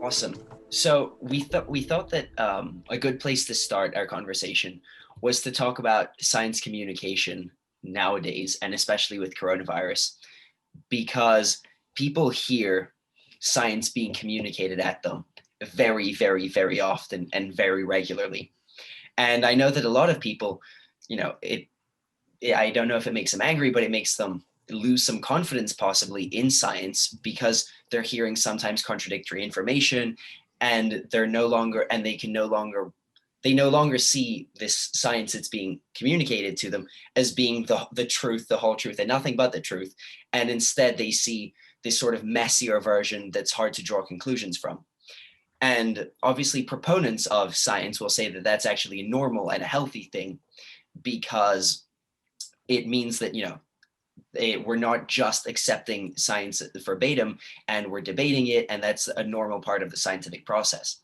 Awesome. So we thought that a good place to start our conversation was to talk about science communication nowadays, and especially with coronavirus, because people hear science being communicated at them very, very, very often and very regularly. And I know that a lot of people, I don't know if it makes them angry, but it makes them lose some confidence possibly in science because they're hearing sometimes contradictory information, and they no longer see this science that's being communicated to them as being the truth, the whole truth, and nothing but the truth. And instead they see this sort of messier version that's hard to draw conclusions from. And obviously proponents of science will say that that's actually a normal and a healthy thing, because it means that we're not just accepting science verbatim, and we're debating it, and that's a normal part of the scientific process.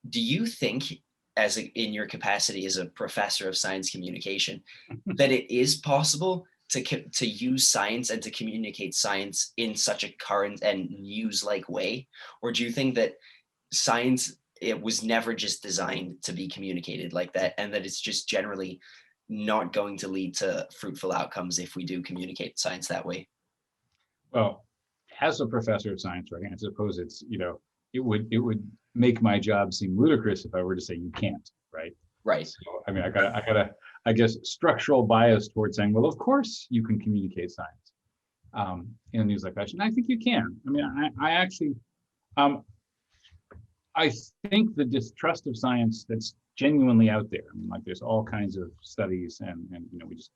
Do you think, in your capacity as a professor of science communication, that it is possible to use science and to communicate science in such a current and news-like way? Or do you think that science, it was never just designed to be communicated like that, and that it's just generally not going to lead to fruitful outcomes if we do communicate science that way? Well, as a professor of science, right, I suppose it would make my job seem ludicrous if I were to say you can't, right? Right. So I mean, I guess, structural bias towards saying, well, of course you can communicate science in a news-like fashion. I think you can. I mean, I actually, I think the distrust of science that's genuinely out there. I mean, like, there's all kinds of studies and we just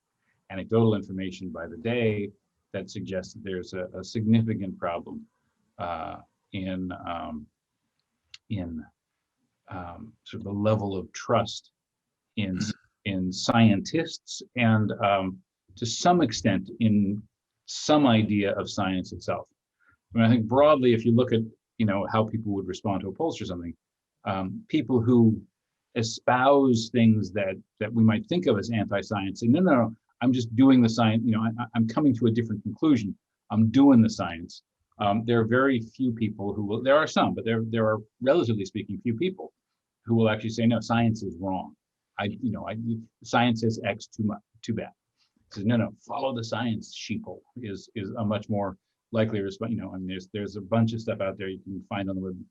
anecdotal information by the day that suggests that there's a significant problem in sort of the level of trust in scientists, and to some extent in some idea of science itself. I mean, I think broadly, if you look at how people would respond to a pollster or something, people who espouse things that we might think of as anti-science, say, no, I'm just doing the science. I'm coming to a different conclusion. I'm doing the science. There are very few people who will. There are some, but there are, relatively speaking, few people who will actually say, no, science is wrong. Science says X, too bad. Says, no, follow the science, sheeple, is a much more likely response. I mean, there's a bunch of stuff out there you can find on the web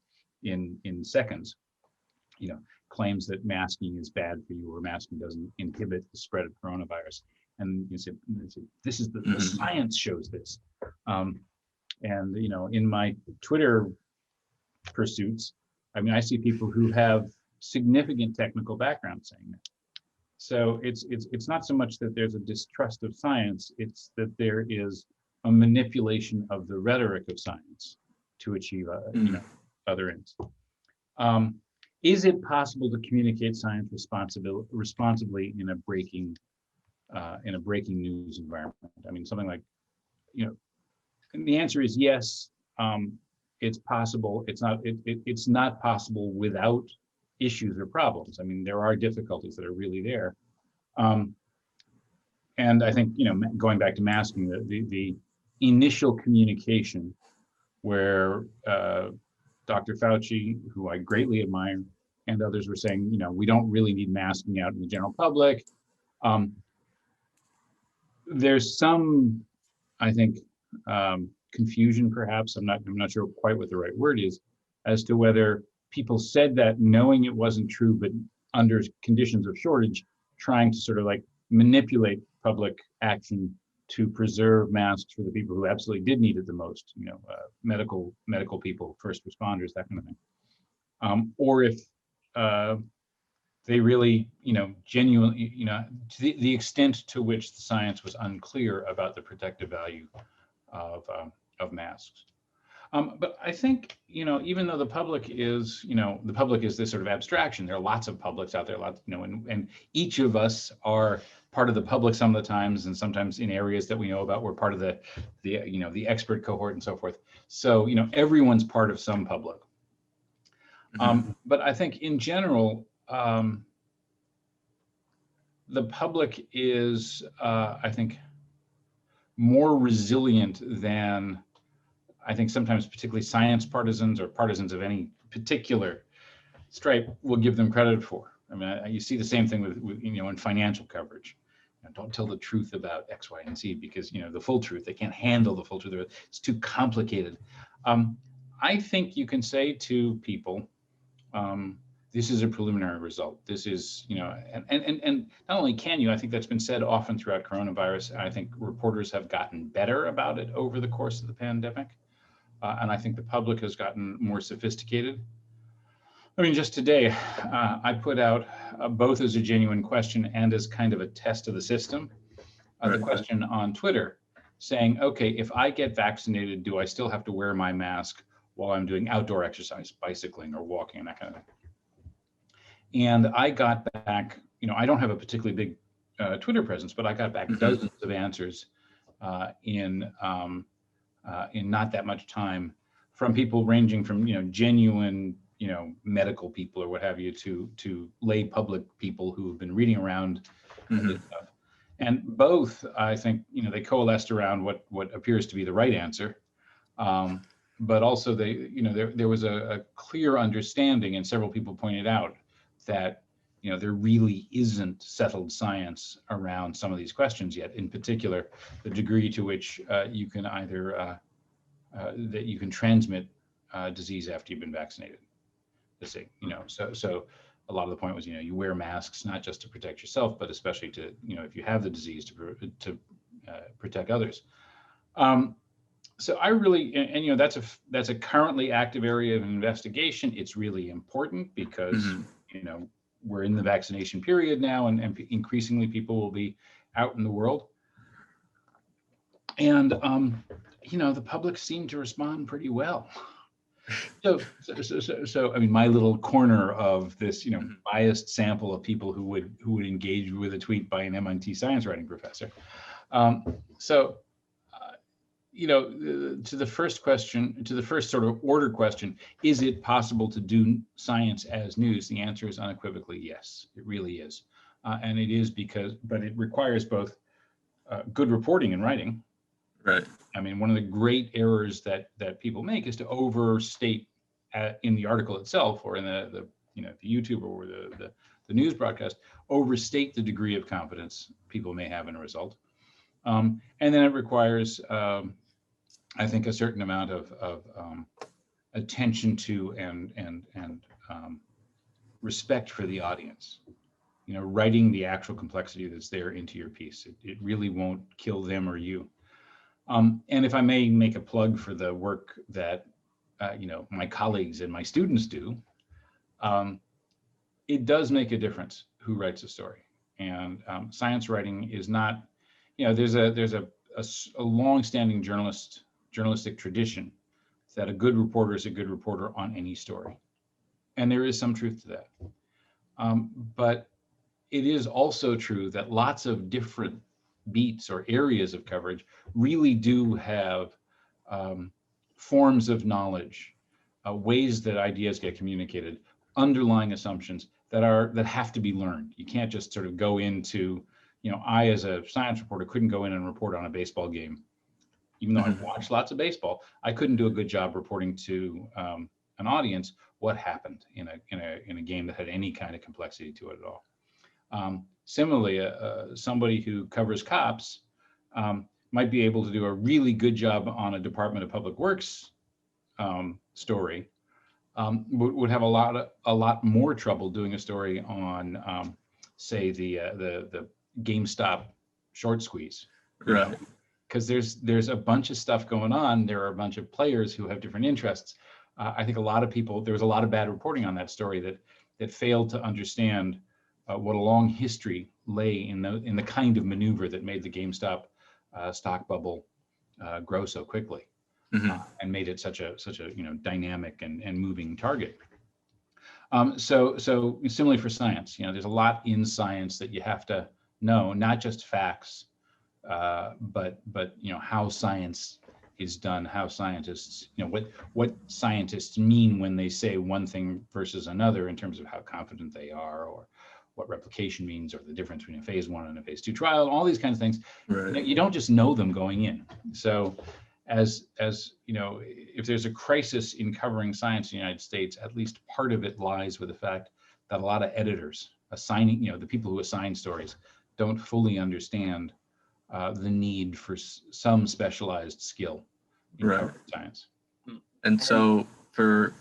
in seconds. Claims that masking is bad for you, or masking doesn't inhibit the spread of coronavirus. And you say this is the science shows this. And in my Twitter pursuits, I mean, I see people who have significant technical background saying that. So it's not so much that there's a distrust of science, it's that there is a manipulation of the rhetoric of science to achieve other ends. Is it possible to communicate science responsibly in a breaking news environment? I mean, something like, and the answer is yes. It's possible. It's not possible without issues or problems. I mean, there are difficulties that are really there. And I think, going back to masking, the initial communication where Dr. Fauci, who I greatly admire, and others were saying, we don't really need masking out in the general public. There's some, I think, confusion, perhaps. I'm not sure quite what the right word is, as to whether people said that knowing it wasn't true, but under conditions of shortage, trying to sort of like manipulate public action to preserve masks for the people who absolutely did need it the most, medical people, first responders, that kind of thing. Or if they really, genuinely, to the extent to which the science was unclear about the protective value of masks. But I think, even though the public is this sort of abstraction, there are lots of publics out there, and each of us are part of the public some of the times, and sometimes in areas that we know about, we're part of the expert cohort and so forth. So, everyone's part of some public. But I think in general, the public is, I think, more resilient than I think sometimes particularly science partisans or partisans of any particular stripe will give them credit for. I mean, you see the same thing with in financial coverage. Don't tell the truth about X, Y, and Z because the full truth. They can't handle the full truth. It's too complicated. I think you can say to people, this is a preliminary result. This is, and not only can you, I think that's been said often throughout coronavirus. I think reporters have gotten better about it over the course of the pandemic. And I think the public has gotten more sophisticated. I mean, just today, I put out both as a genuine question and as kind of a test of the system, the question on Twitter saying, okay, if I get vaccinated, do I still have to wear my mask while I'm doing outdoor exercise, bicycling or walking and that kind of thing? And I got back, I don't have a particularly big Twitter presence, but I got back dozens of answers in not that much time from people ranging from, genuine, medical people or what have you to lay public people who have been reading around this stuff. And both, I think, they coalesced around what appears to be the right answer. But also there was a clear understanding, and several people pointed out that there really isn't settled science around some of these questions yet. In particular, the degree to which you can either that you can transmit disease after you've been vaccinated. So a lot of the point was you wear masks not just to protect yourself, but especially to if you have the disease to protect others. So I really, and that's a currently active area of investigation. It's really important because we're in the vaccination period now, and increasingly people will be out in the world. And the public seemed to respond pretty well. So I mean, my little corner of this biased sample of people who would engage with a tweet by an MIT science writing professor. To the first question, to the first sort of order question, is it possible to do science as news? The answer is unequivocally yes, it really is. And it is but it requires both good reporting and writing. Right. I mean, one of the great errors that people make is to overstate in the article itself or in the YouTube or the news broadcast, overstate the degree of confidence people may have in a result. And then it requires, I think, a certain amount of attention to and respect for the audience. Writing the actual complexity that's there into your piece. It really won't kill them or you. And if I may make a plug for the work that my colleagues and my students do, it does make a difference who writes a story. And science writing is not, there's a long-standing journalistic tradition that a good reporter is a good reporter on any story, and there is some truth to that. But it is also true that lots of different beats or areas of coverage really do have forms of knowledge, ways that ideas get communicated, underlying assumptions that have to be learned. You can't just sort of go into, I as a science reporter couldn't go in and report on a baseball game. Even though I've watched lots of baseball, I couldn't do a good job reporting to an audience what happened in a game that had any kind of complexity to it at all. Similarly, somebody who covers cops might be able to do a really good job on a Department of Public Works story, would have a lot more trouble doing a story on, say, the GameStop short squeeze. Right. Because there's a bunch of stuff going on. There are a bunch of players who have different interests. I think a lot of people, there was a lot of bad reporting on that story that failed to understand what a long history lay in the kind of maneuver that made the GameStop stock bubble grow so quickly, and made it such a dynamic and moving target. So similarly for science, there's a lot in science that you have to know, not just facts, but how science is done, how scientists, what scientists mean when they say one thing versus another in terms of how confident they are, or what replication means, or the difference between a phase 1 and a phase 2 trial, all these kinds of things. Right. You don't just know them going in. So as you know, if there's a crisis in covering science in the United States, at least part of it lies with the fact that a lot of editors assigning, the people who assign stories don't fully understand the need for some specialized skill in Right. covering science. And so for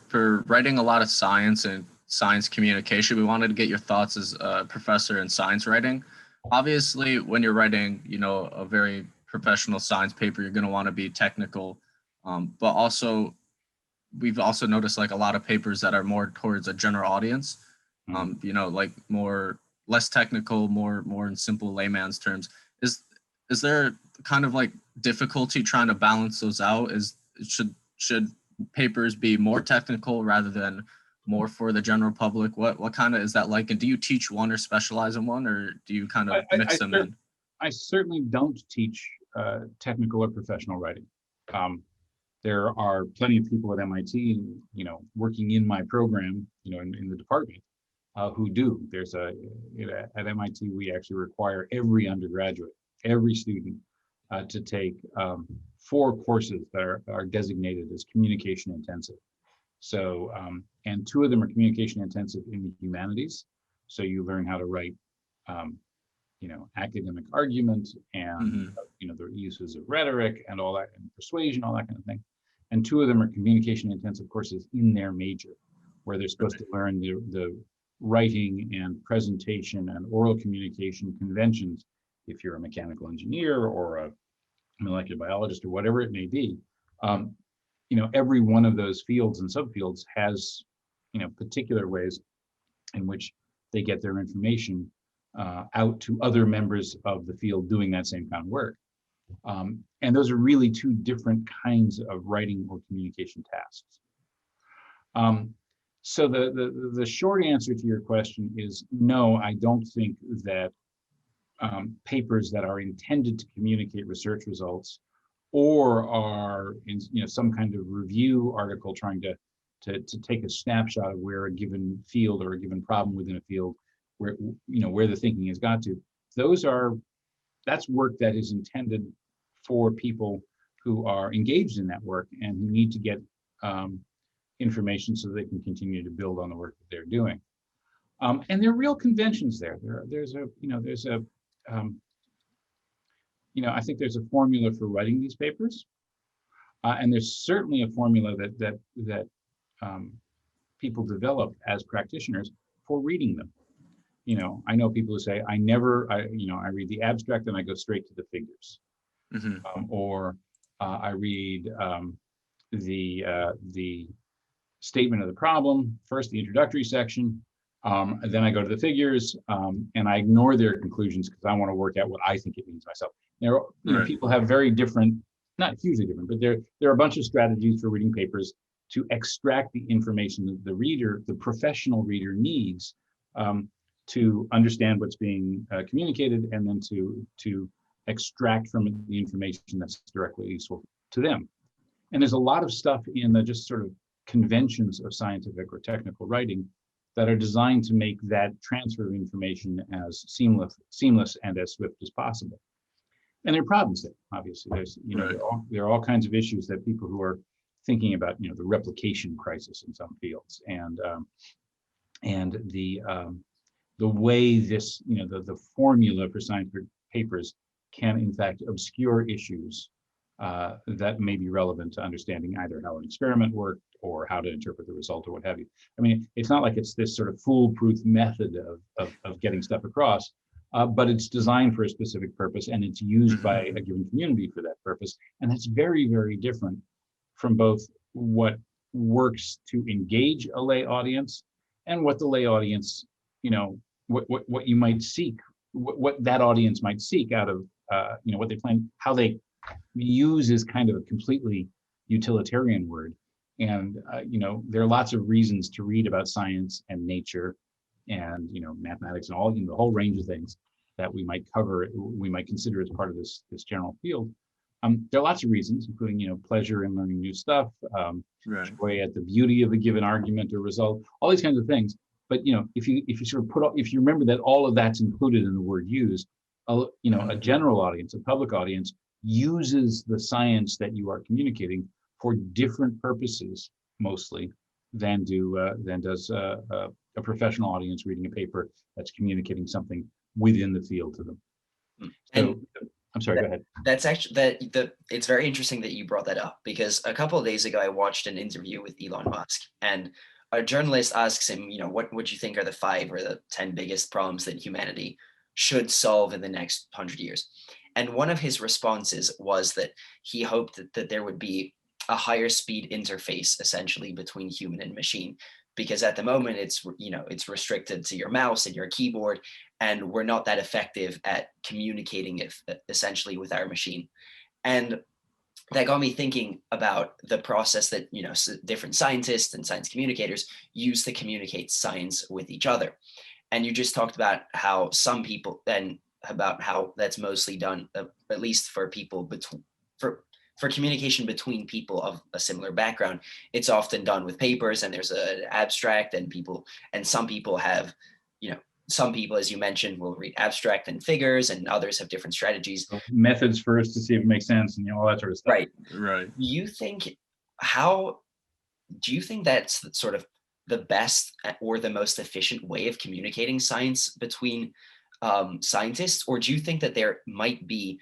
writing a lot of science and science communication, we wanted to get your thoughts as a professor in science writing. Obviously, when you're writing, a very professional science paper, you're going to want to be technical. But also, we've also noticed like a lot of papers that are more towards a general audience, like less technical, more in simple layman's terms. Is there kind of like difficulty trying to balance those out? Should papers be more technical rather than more for the general public? What kind of is that like? And do you teach one or specialize in one, or do you kind of mix them in? I certainly don't teach technical or professional writing. There are plenty of people at MIT, working in my program, in the department, who do. At MIT, we actually require every undergraduate, every student, to take 4 courses that are designated as communication intensive. So, and 2 of them are communication intensive in the humanities. So you learn how to write, academic argument and, the uses of rhetoric and all that, and persuasion, all that kind of thing. And 2 of them are communication intensive courses in their major, where they're supposed to learn the writing and presentation and oral communication conventions. If you're a mechanical engineer or a molecular biologist or whatever it may be, every one of those fields and subfields has, particular ways in which they get their information out to other members of the field doing that same kind of work. And those are really 2 different kinds of writing or communication tasks. So the short answer to your question is no, I don't think that papers that are intended to communicate research results or are in some kind of review article trying to take a snapshot of where a given field or a given problem within a field where the thinking has got to, that's work that is intended for people who are engaged in that work and who need to get information so they can continue to build on the work that they're doing. And there are real conventions there. I think there's a formula for writing these papers, and there's certainly a formula that people develop as practitioners for reading them. I know people who say, I read the abstract and I go straight to the figures, or I read the statement of the problem first, the introductory section. Then I go to the figures, and I ignore their conclusions because I want to work out what I think it means myself. People have very different, not hugely different, but there are a bunch of strategies for reading papers to extract the information that the professional reader needs to understand what's being communicated, and then to extract from it the information that's directly useful to them. And there's a lot of stuff in the just sort of conventions of scientific or technical writing that are designed to make that transfer of information as seamless and as swift as possible. And there are problems there, obviously. There are all kinds of issues that people who are thinking about, the replication crisis in some fields, and the way this, the formula for scientific papers can in fact obscure issues that may be relevant to understanding either how an experiment worked or how to interpret the result or what have you. I mean, it's not like it's this sort of foolproof method of getting stuff across, but it's designed for a specific purpose, and it's used by a given community for that purpose. And that's very, very different from both what works to engage a lay audience and what the lay audience, what you might seek, what that audience might seek out of, what they plan, how they use is kind of a completely utilitarian word. And, there are lots of reasons to read about science and nature and, mathematics and all, the whole range of things that we might consider as part of this general field. There are lots of reasons, including, pleasure in learning new stuff, joy at the beauty of a given argument or result, all these kinds of things. But, if you remember that all of that's included in the word use, a general audience, a public audience, uses the science that you are communicating for different purposes, mostly, than does a professional audience reading a paper that's communicating something within the field to them. So, I'm sorry, go ahead. That's actually it's very interesting that you brought that up, because a couple of days ago I watched an interview with Elon Musk, and a journalist asks him, what would you think are the 5 or the 10 biggest problems that humanity should solve in the next 100 years? And one of his responses was that he hoped that there would be a higher speed interface essentially between human and machine, because at the moment it's restricted to your mouse and your keyboard, and we're not that effective at communicating it essentially with our machine. And that got me thinking about the process that different scientists and science communicators use to communicate science with each other. And you just talked about how some people, and about how that's mostly done, at least for people between for communication between people of a similar background, it's often done with papers, and there's an abstract, and some people have, some people, as you mentioned, will read abstract and figures, and others have different strategies. So methods first to see if it makes sense, and all that sort of stuff. Right. Right. Do you think that's sort of the best or the most efficient way of communicating science between scientists, or do you think that there might be,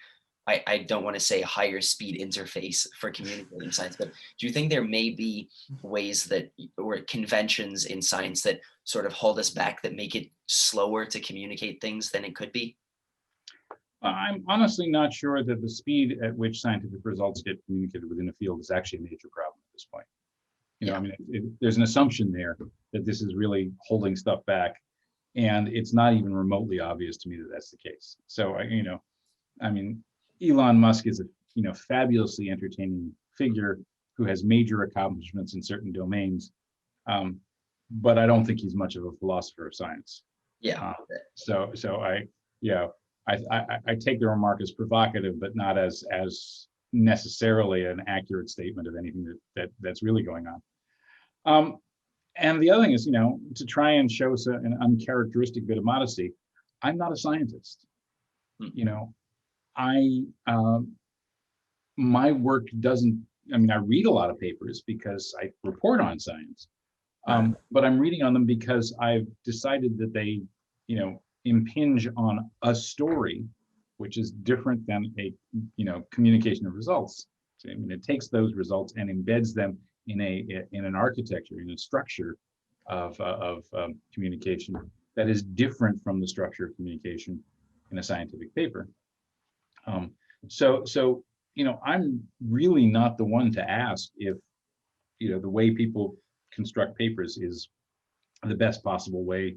I don't want to say higher speed interface for communicating science, but do you think there may be ways that, or conventions in science that sort of hold us back, that make it slower to communicate things than it could be? I'm honestly not sure that the speed at which scientific results get communicated within a field is actually a major problem at this point. I mean, there's an assumption there that this is really holding stuff back, and it's not even remotely obvious to me that that's the case. So, I mean, Elon Musk is a fabulously entertaining figure who has major accomplishments in certain domains, but I don't think he's much of a philosopher of science. Yeah. So I take the remark as provocative, but not as necessarily an accurate statement of anything that's really going on. And the other thing is, to try and show an uncharacteristic bit of modesty, I'm not a scientist. My work doesn't, I mean, I read a lot of papers because I report on science, but I'm reading on them because I've decided that they, impinge on a story, which is different than a, communication of results. So, I mean, it takes those results and embeds them in an architecture, in a structure of communication that is different from the structure of communication in a scientific paper. So I'm really not the one to ask if the way people construct papers is the best possible way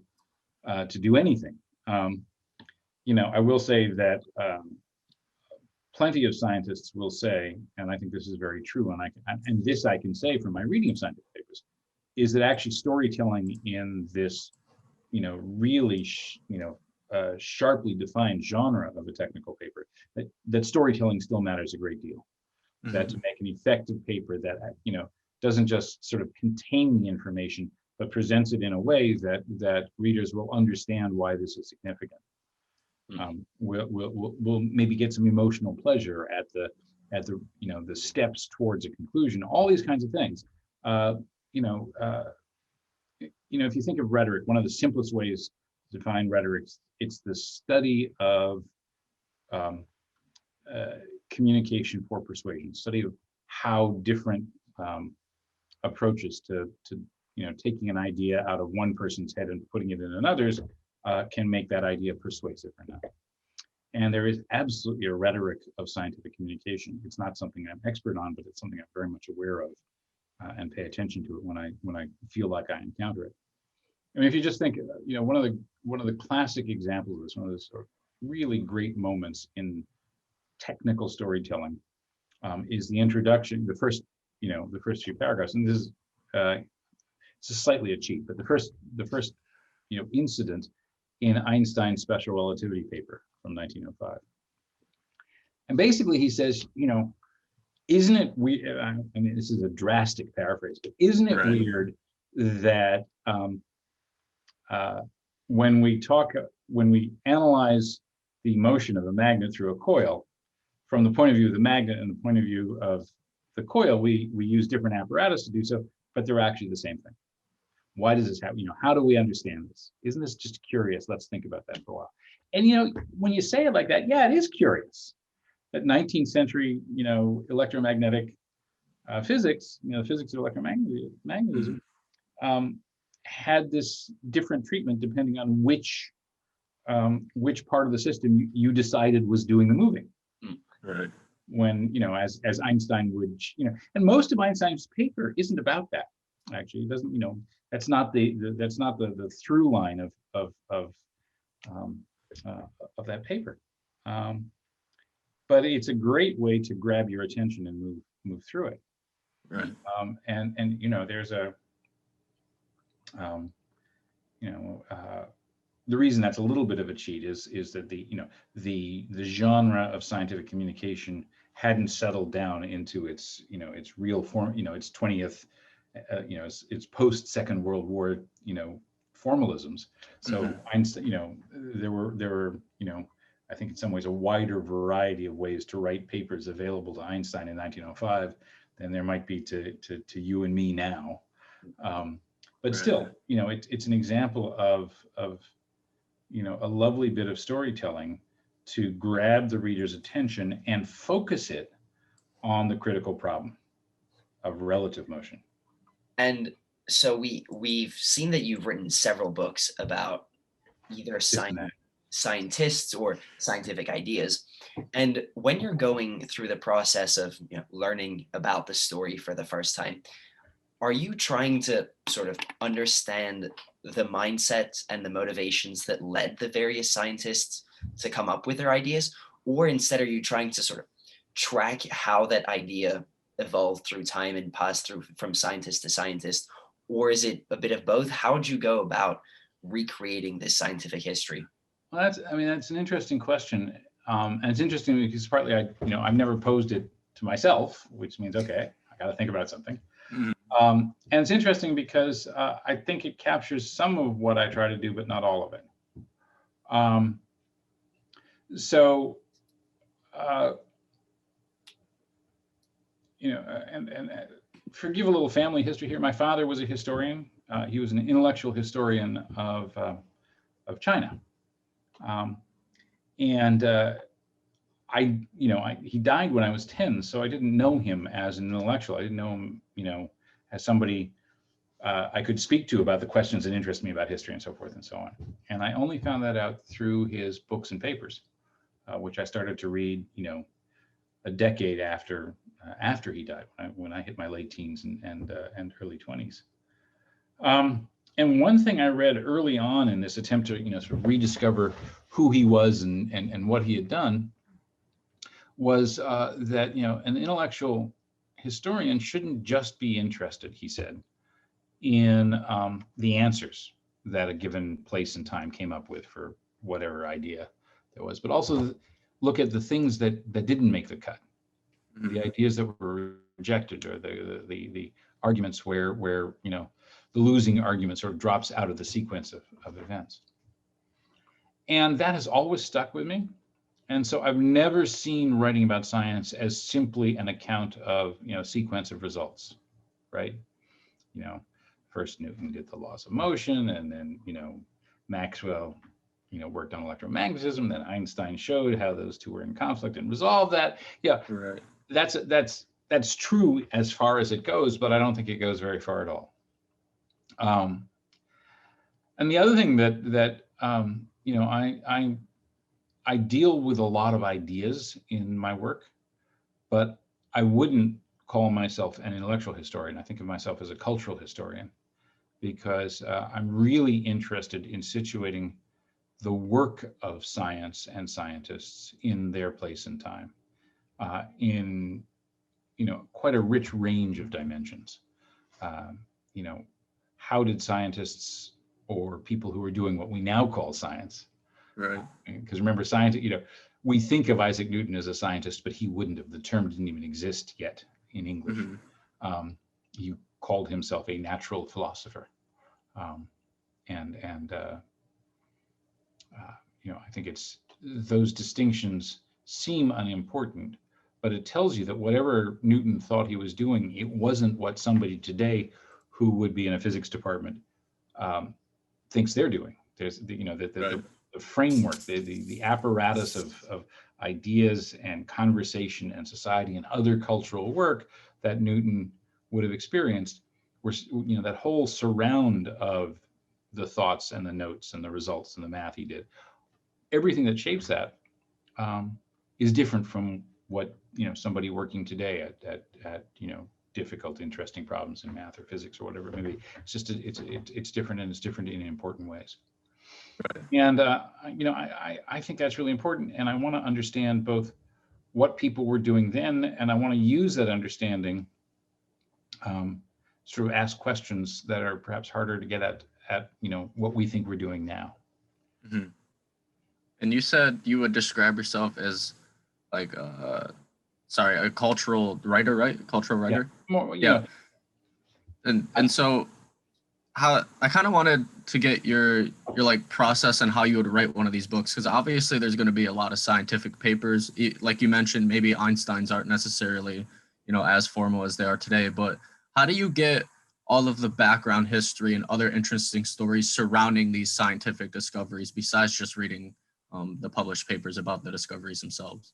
to do anything. I will say that plenty of scientists will say, and I think this is very true, and this I can say from my reading of scientific papers, is that actually storytelling in this, really, sharply defined genre of a technical paper, that storytelling still matters a great deal. Mm-hmm. That to make an effective paper that, doesn't just sort of contain the information, but presents it in a way that readers will understand why this is significant. We'll maybe get some emotional pleasure at the the steps towards a conclusion. All these kinds of things. If you think of rhetoric, one of the simplest ways to define rhetoric, it's the study of communication for persuasion, study of how different approaches to taking an idea out of one person's head and putting it in another's can make that idea persuasive or not. And there is absolutely a rhetoric of scientific communication. It's not something I'm expert on, but it's something I'm very much aware of and pay attention to it when I feel like I encounter it. I mean, if you just think, one of the classic examples of this, one of the sort of really great moments in technical storytelling is the introduction, the first few paragraphs, and this is it's slightly a cheat, but the first incident in Einstein's special relativity paper from 1905. And basically he says, isn't it weird? I mean, this is a drastic paraphrase, but isn't it weird that when we analyze the motion of a magnet through a coil, from the point of view of the magnet and the point of view of the coil, we use different apparatus to do so, but they're actually the same thing. Why does this happen? You know, how do we understand this? Isn't this just curious? Let's think about that for a while. And you know, when you say it like that, yeah, it is curious. That 19th century, you know, electromagnetic physics, you know, physics of electromagnetism, had this different treatment depending on which part of the system you decided was doing the moving. Right. When, you know, as Einstein would, you know, and most of Einstein's paper isn't about that. Actually, it doesn't, you know, that's not the through line of that paper. But it's a great way to grab your attention and move through it. Right. And you know, there's a the reason that's a little bit of a cheat is that the genre of scientific communication hadn't settled down into its, you know, its real form, you know, its 20th, you know, its post Second World War, you know, formalisms. So Einstein, you know, there were, you know, I think in some ways a wider variety of ways to write papers available to Einstein in 1905 than there might be to you and me now. But still, you know, it's an example of you know, a lovely bit of storytelling to grab the reader's attention and focus it on the critical problem of relative motion. And so we've seen that you've written several books about either scientists or scientific ideas. And when you're going through the process of, you know, learning about the story for the first time, are you trying to sort of understand the mindsets and the motivations that led the various scientists to come up with their ideas? Or instead, are you trying to sort of track how that idea evolved through time and passed through from scientist to scientist? Or is it a bit of both? How would you go about recreating this scientific history? Well, that's an interesting question. And it's interesting because partly I've never posed it to myself, which means, okay, I got to think about something. And it's interesting because I think it captures some of what I try to do, but not all of it. You know, and forgive a little family history here. My father was a historian. He was an intellectual historian of China. He died when I was 10, so I didn't know him as an intellectual. I didn't know him, you know, as somebody I could speak to about the questions that interest me about history and so forth and so on. And I only found that out through his books and papers, which I started to read, you know, a decade after he died, when I hit my late teens and early 20s. And one thing I read early on in this attempt to, you know, sort of rediscover who he was and what he had done was that, you know, an intellectual historian shouldn't just be interested, he said, in the answers that a given place and time came up with for whatever idea there was, but also look at the things that didn't make the cut, the ideas that were rejected, or the arguments where you know, the losing argument sort of drops out of the sequence of events. And that has always stuck with me. And so I've never seen writing about science as simply an account of, you know, sequence of results, right? You know, first Newton did the laws of motion, and then, you know, Maxwell, you know, worked on electromagnetism. Then Einstein showed how those two were in conflict and resolved that. Yeah, right. That's true as far as it goes, but I don't think it goes very far at all. And the other thing that you know, I deal with a lot of ideas in my work, but I wouldn't call myself an intellectual historian. I think of myself as a cultural historian, because I'm really interested in situating the work of science and scientists in their place and time, in, you know, quite a rich range of dimensions. You know, how did scientists or people who are doing what we now call science, right? Because remember, science, you know, we think of Isaac Newton as a scientist, but he wouldn't have. The term didn't even exist yet in English. He called himself a natural philosopher. You know, I think it's those distinctions seem unimportant, but it tells you that whatever Newton thought he was doing, it wasn't what somebody today who would be in a physics department thinks they're doing. There's the, the framework, the apparatus of ideas and conversation and society and other cultural work that Newton would have experienced were, that whole surround of the thoughts and the notes and the results and the math he did. Everything that shapes that is different from what somebody working today at difficult, interesting problems in math or physics or whatever it may be. It's just it's different, and it's different in important ways. Right. And I think that's really important, and I want to understand both what people were doing then, and I want to use that understanding, sort of ask questions that are perhaps harder to get at what we think we're doing now. Mm-hmm. And you said you would describe yourself as like a cultural writer, right? Cultural writer. Yeah. More, yeah. And so how I kind of wanted to get your like process and how you would write one of these books, because obviously there's going to be a lot of scientific papers. Like you mentioned, maybe Einstein's aren't necessarily as formal as they are today, but how do you get all of the background history and other interesting stories surrounding these scientific discoveries besides just reading the published papers about the discoveries themselves?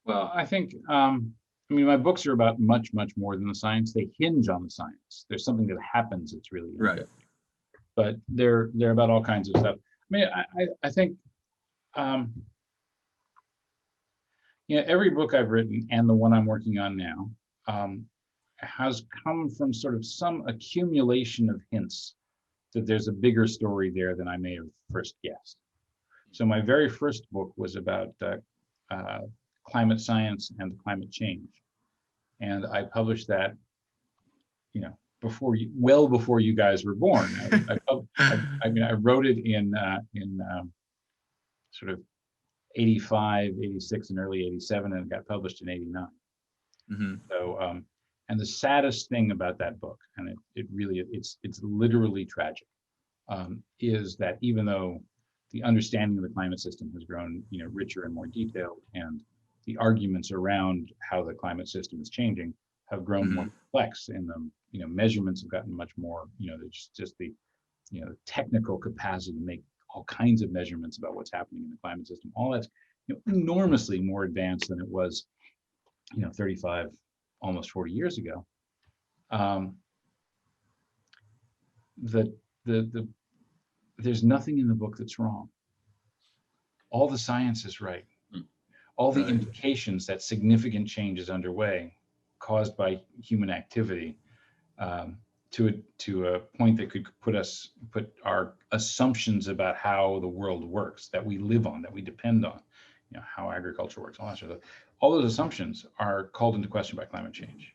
Well, I think, my books are about much, much more than the science. They hinge on the science. There's something that happens that's really interesting. Right. But they're about all kinds of stuff. I think, every book I've written and the one I'm working on now has come from sort of some accumulation of hints that there's a bigger story there than I may have first guessed. So my very first book was about climate science and climate change, and I published that, well before you guys were born. I wrote it in sort of 85, 86, and early 87, and it got published in 89. Mm-hmm. So, and the saddest thing about that book, and it's literally tragic, is that even though the understanding of the climate system has grown, richer and more detailed, and the arguments around how the climate system is changing have grown mm-hmm. more complex, and the measurements have gotten much more, just the technical capacity to make all kinds of measurements about what's happening in the climate system. All that's enormously more advanced than it was 35, almost 40 years ago. There's nothing in the book that's wrong. All the science is right. All the indications that significant change is underway, caused by human activity, to a point that could put our assumptions about how the world works, that we live on, that we depend on, how agriculture works, all that sort of stuff. All those assumptions are called into question by climate change.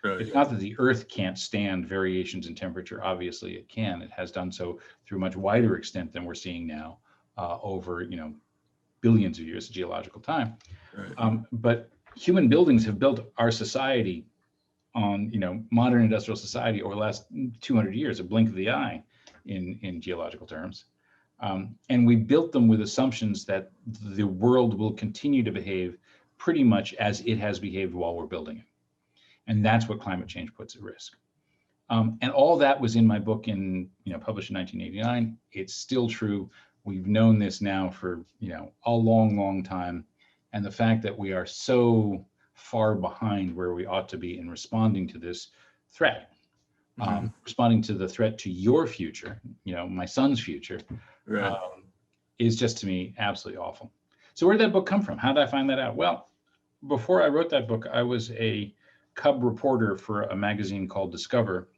It's not that the Earth can't stand variations in temperature. Obviously, it can. It has done so through a much wider extent than we're seeing now, over billions of years of geological time. Right. But human buildings have built our society on modern industrial society over the last 200 years, a blink of the eye in geological terms. And we built them with assumptions that the world will continue to behave pretty much as it has behaved while we're building it. And that's what climate change puts at risk. And all that was in my book published in 1989. It's still true. We've known this now for, a long, long time. And the fact that we are so far behind where we ought to be in responding to this threat, mm-hmm. Responding to the threat to your future, my son's future, right. Is just, to me, absolutely awful. So where did that book come from? How did I find that out? Well, before I wrote that book, I was a cub reporter for a magazine called Discover,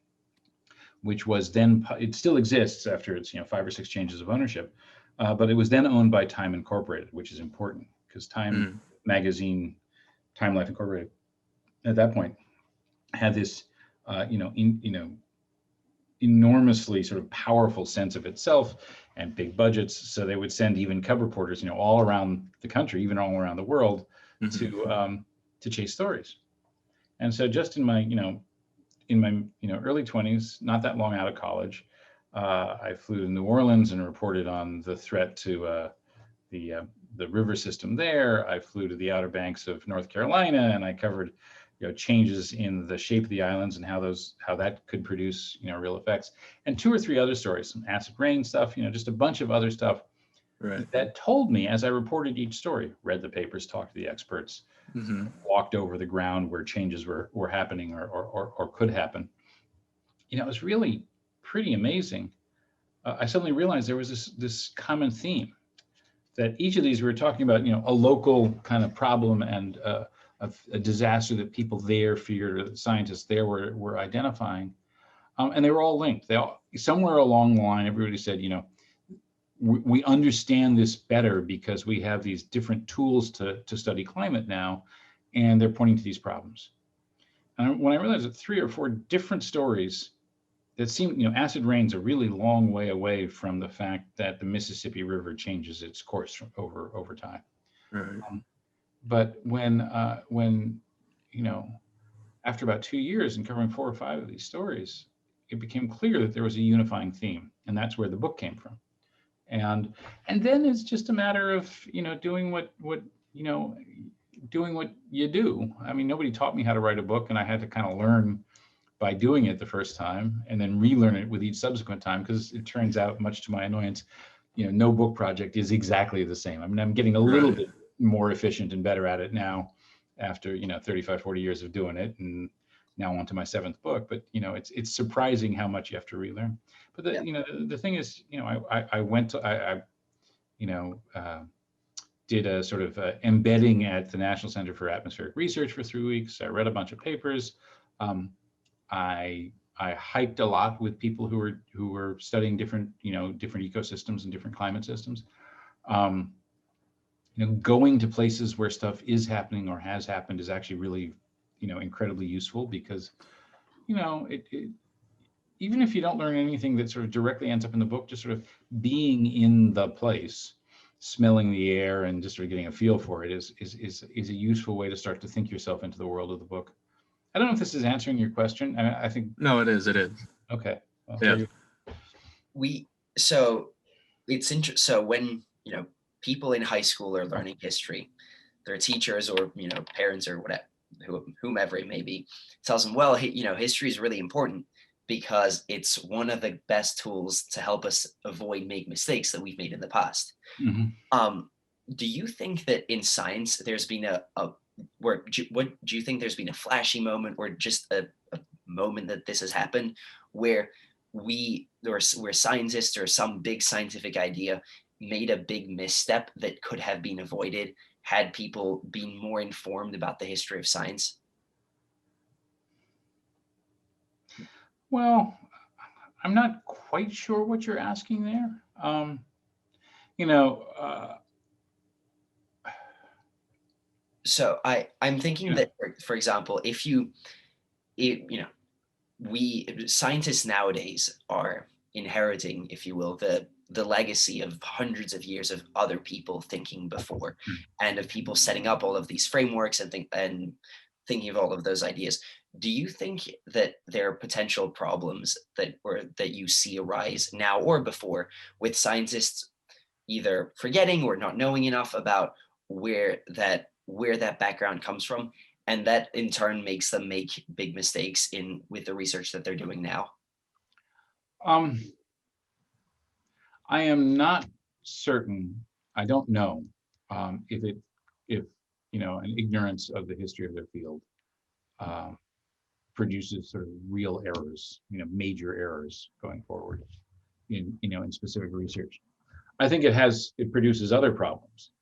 which was then, it still exists after its 5 or 6 changes of ownership, but it was then owned by Time Incorporated, which is important because Time magazine, Time Life Incorporated, at that point had this enormously sort of powerful sense of itself and big budgets. So they would send even cub reporters, all around the country, even all around the world, mm-hmm. to chase stories. And so just in my early 20s, not that long out of college, I flew to New Orleans and reported on the threat to the the river system there. I flew to the Outer Banks of North Carolina, and I covered, changes in the shape of the islands and how that could produce, real effects. And 2 or 3 other stories, some acid rain stuff, just a bunch of other stuff that told me, as I reported each story, read the papers, talked to the experts, walked over the ground where changes were happening or could happen. It was really pretty amazing. I suddenly realized there was this common theme, that each of these we were talking about, a local kind of problem and a disaster that people there feared, or the scientists there were identifying, and they were all linked. They all, somewhere along the line, everybody said, we understand this better because we have these different tools to study climate now, and they're pointing to these problems. And when I realized that 3 or 4 different stories that seem, acid rain's a really long way away from the fact that the Mississippi River changes its course over time. Right. But when after about 2 years and covering 4 or 5 of these stories, it became clear that there was a unifying theme, and that's where the book came from. And then it's just a matter of doing what you do. I mean, nobody taught me how to write a book, and I had to kind of learn by doing it the first time and then relearn it with each subsequent time, because it turns out, much to my annoyance, no book project is exactly the same. I mean, I'm getting a little bit more efficient and better at it now after 35, 40 years of doing it, and now on to my 7th book. But it's surprising how much you have to relearn. But the thing is, I went to I did a sort of embedding at the National Center for Atmospheric Research for 3 weeks. I read a bunch of papers. I hiked a lot with people who were studying different ecosystems and different climate systems. Going to places where stuff is happening or has happened is actually really, incredibly useful, because, even if you don't learn anything that sort of directly ends up in the book, just sort of being in the place, smelling the air, and just sort of getting a feel for it is a useful way to start to think yourself into the world of the book. I don't know if this is answering your question. I think. No, it is. It is. Okay. Well, Yeah. So it's interesting. So when, people in high school are learning history, their teachers or, parents or whatever, whomever it may be, tells them, well, history is really important because it's one of the best tools to help us avoid make mistakes that we've made in the past. Do you think that in science there's been what do you think there's been a flashy moment, or just a moment that this has happened where where scientists or some big scientific idea made a big misstep that could have been avoided had people been more informed about the history of science? Well, I'm not quite sure what you're asking there. So I'm thinking that, for example, we scientists nowadays are inheriting, if you will, the legacy of hundreds of years of other people thinking before, and of people setting up all of these frameworks and thinking of all of those ideas. Do you think that there are potential problems that you see arise now or before with scientists either forgetting or not knowing enough about where that background comes from, and that in turn makes them make big mistakes with the research that they're doing now? I am not certain. I don't know if an ignorance of the history of their field produces sort of real errors, major errors going forward in specific research. I think it produces other problems.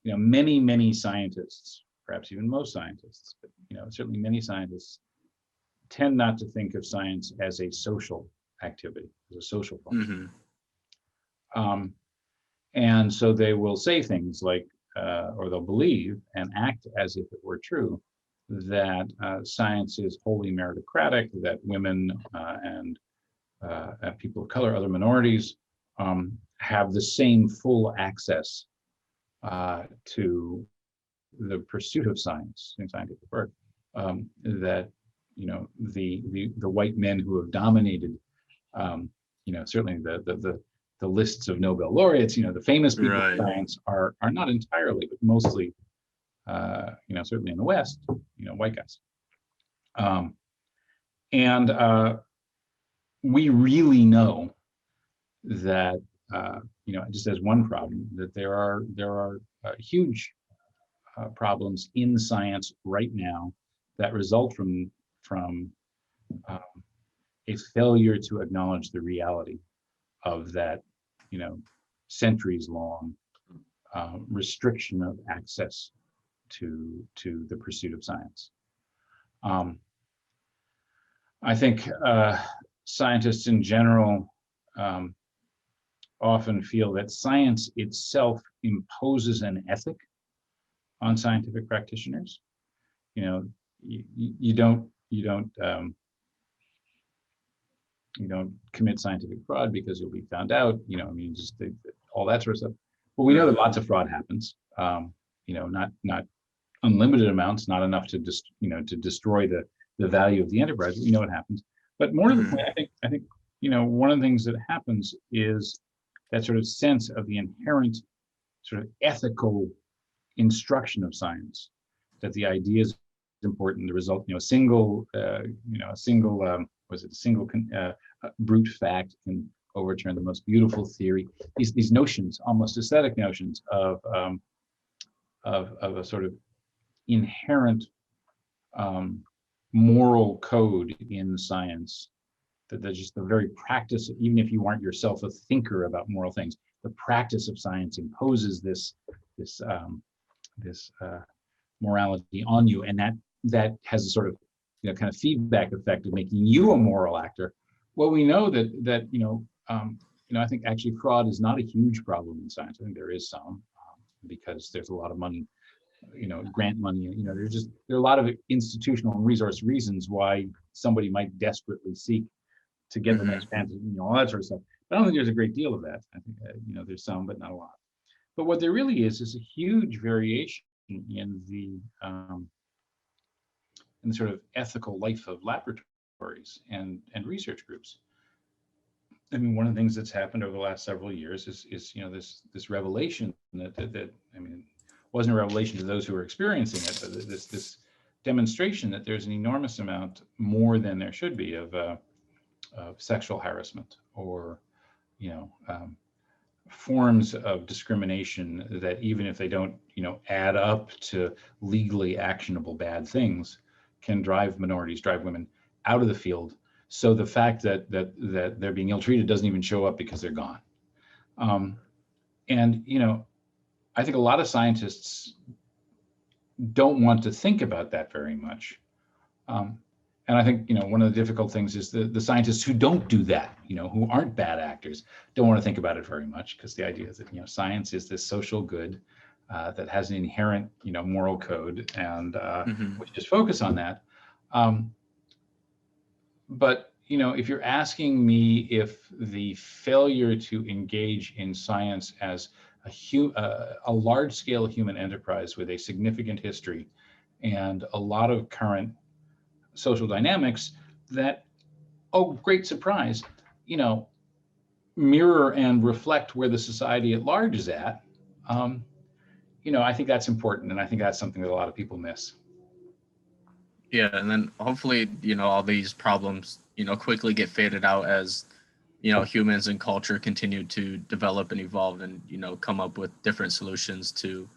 Many scientists, perhaps even most scientists, but certainly many scientists, tend not to think of science as a social activity, as a social function. And so they will say things like, or they'll believe and act as if it were true, that science is wholly meritocratic, that women and people of color, other minorities, have the same full access to the pursuit of science and scientific work, that the white men who have dominated, certainly the lists of Nobel laureates, the famous people Right. in science are not entirely, but mostly, certainly in the West, white guys. And we really know that, just as one problem, that there are huge problems in science right now that result from a failure to acknowledge the reality of that, centuries long restriction of access to the pursuit of science. I think scientists in general often feel that science itself imposes an ethic on scientific practitioners. You don't commit scientific fraud because you'll be found out. All that sort of stuff. But we know that lots of fraud happens. Not unlimited amounts, not enough to destroy the value of the enterprise. We know what happens. But more to the point, I think one of the things that happens is that sort of sense of the inherent sort of ethical instruction of science, that the idea is important. The result, a single brute fact can overturn the most beautiful theory. These notions, almost aesthetic notions of a sort of inherent moral code in science, that there's just the very practice, even if you aren't yourself a thinker about moral things, the practice of science imposes this morality on you, and that has a sort of kind of feedback effect of making you a moral actor. Well, we know that I think actually fraud is not a huge problem in science. I think there is some, because there's a lot of money, grant money. There are a lot of institutional and resource reasons why somebody might desperately seek to get the next grant, all that sort of stuff. But I don't think there's a great deal of that. I think there's some, but not a lot. But what there really is a huge variation in the sort of ethical life of laboratories and research groups. I mean, one of the things that's happened over the last several years is this revelation that wasn't a revelation to those who were experiencing it, but this demonstration that there's an enormous amount more than there should be of sexual harassment or forms of discrimination that, even if they don't add up to legally actionable bad things, can drive women out of the field. So the fact that they're being ill-treated doesn't even show up because they're gone. I think a lot of scientists don't want to think about that very much. And I think, one of the difficult things is the scientists who don't do that, who aren't bad actors, don't want to think about it very much, because the idea is that, science is this social good that has an inherent, moral code, and we just focus on that. But, if you're asking me if the failure to engage in science as a large-scale human enterprise with a significant history and a lot of current social dynamics that, oh, great surprise, mirror and reflect where the society at large is at, I think that's important, and I think that's something that a lot of people miss. Yeah, and then hopefully, all these problems, quickly get faded out as, humans and culture continue to develop and evolve and, come up with different solutions to,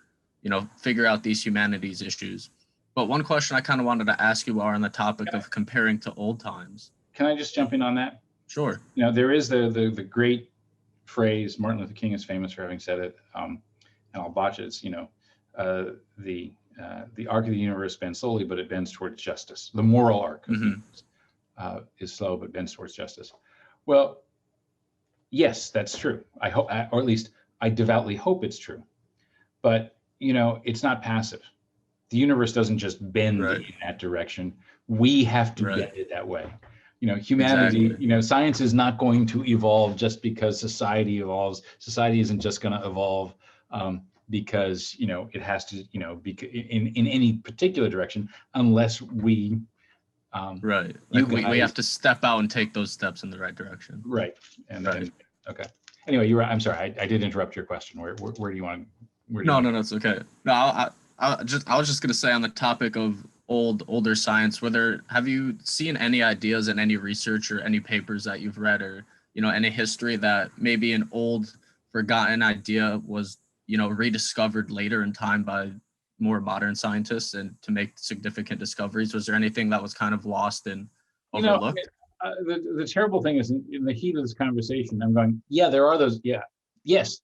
figure out these humanities issues. But one question I kind of wanted to ask you are on the topic of comparing to old times. Can I just jump in on that? Sure. There is the great phrase, Martin Luther King is famous for having said it, and I'll botch it. It's, the arc of the universe bends slowly, but it bends towards justice. The moral arc of the universe is slow, but bends towards justice. Well, yes, that's true. I hope, or at least I devoutly hope it's true. But, it's not passive. The universe doesn't just bend in that direction. We have to bend it that way. Humanity, science is not going to evolve just because society evolves. Society isn't just going to evolve because, it has to, be in any particular direction, unless we we have to step out and take those steps in the right direction. Right. Okay. Anyway, you're right. I'm sorry. I did interrupt your question. Where do you want? No, it's okay. No, I was just gonna say on the topic of older science, have you seen any ideas in any research or any papers that you've read, or any history that maybe an old forgotten idea was rediscovered later in time by more modern scientists and to make significant discoveries? Was there anything that was kind of lost and overlooked? The terrible thing is in the heat of this conversation, I'm going, yeah, there are those, yeah, yes.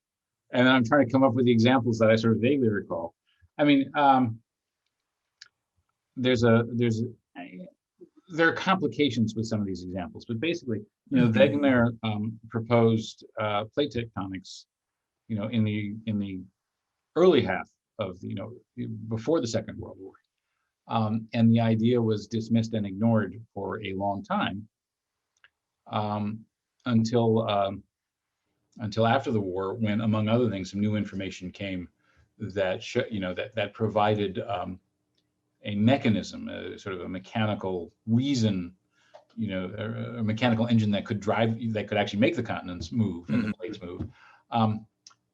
And then I'm trying to come up with the examples that I sort of vaguely recall. I mean, there are complications with some of these examples, but basically, Wegener proposed plate tectonics, in the early half of before the Second World War, and the idea was dismissed and ignored for a long time, until after the war, when, among other things, some new information came that that provided a mechanism, sort of a mechanical reason, a mechanical engine that could actually make the continents move and the plates move.